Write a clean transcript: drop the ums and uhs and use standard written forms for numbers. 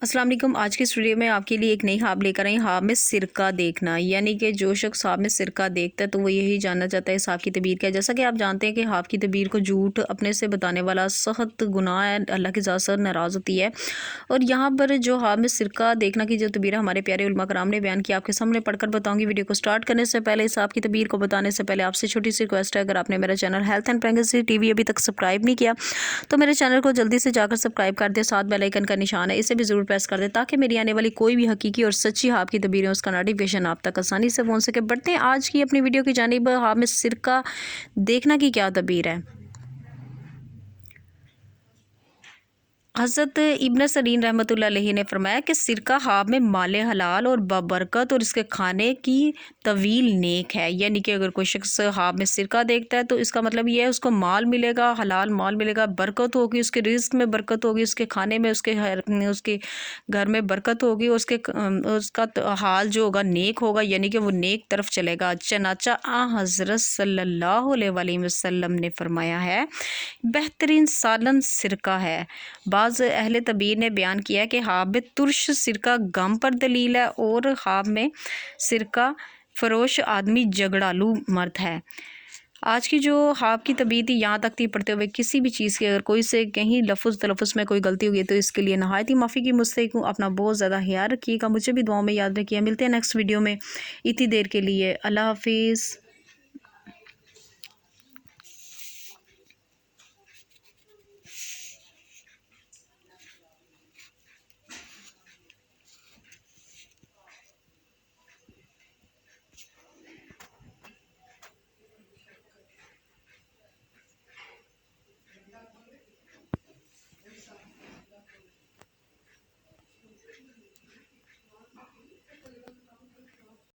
अस्सलाम वालेकुम। आज की इस वीडियो में आपके लिए एक नई हाब लेकर आई। हाब में सिरका देखना, यानी कि जो शख्स हाब में सिरका देखता है तो वो यही जानना चाहता है इस हाब की तबीर क्या है। जैसा कि आप जानते हैं कि हाब की तबीर को झूठ अपने से बताने वाला सख्त गुनाह है, अल्लाह की ज़ात से नाराज़ होती है। और यहाँ पर जो हाब में सिरका देखना की जो तबीर है हमारे प्यारे उलमा कराम ने बयान किया, आपके सामने पढ़कर बताऊँगी। वीडियो को स्टार्ट करने से पहले इस हाब की तबीर को बताने से पहले आपसे छोटी सी रिक्वेस्ट है, अगर आपने मेरा channel health and pregnancy TV अभी तक सब्सक्राइब नहीं किया तो मेरे चैनल को जल्दी से जाकर सब्सक्राइब कर दे। साथ बेल आइकन का निशान है, इसे भी ज़रूर प्रेस कर दे ताकि मेरी आने वाली कोई भी हकीकी और सच्ची हाब की तबीरें उसका नोटिफिकेशन आप तक आसानी से पहुंच सके। बढ़ते हैं आज की अपनी वीडियो की जानिब। हाब में सिरका देखना की क्या तबीर है। हज़रत इब्न सरीन रहमतुल्लाह अलैहि ने फरमाया कि सिरका हाब में माले हलाल और बबरकत और इसके खाने की तवील नेक है। यानी कि अगर कोई शख्स हाब में सिरका देखता है तो इसका मतलब ये है उसको माल मिलेगा, हलाल माल मिलेगा, बरकत होगी, उसके रिज़्क में बरकत होगी, उसके खाने में, उसके घर में बरकत होगी, उसका हाल जो होगा नेक होगा, यानी कि वो नेक तरफ चलेगा। चनाचा हज़रत सल्लल्लाहु अलैहि वसल्लम ने फरमाया है बेहतरीन सालन सिरका है। बाज़ अहले तबीर ने बयान किया कि हाब में तुर्श सिरका गम पर दलील है और हाब में सिरका फरोश आदमी झगड़ालू मर्द है। आज की जो हाब की तबीर थी यहाँ तक थी। पढ़ते हुए किसी भी चीज़ की अगर कोई से कहीं तलफ़ुज़ में कोई गलती हुई तो इसके लिए नहायत ही माफ़ी की मुस्तहिक़ हूँ। अपना बहुत ज़्यादा ख्याल रखिएगा, मुझे भी दुआओं में याद रखिए। मिलते हैं नेक्स्ट वीडियो में। इतनी देर के लिए अल्लाह हाफिज़।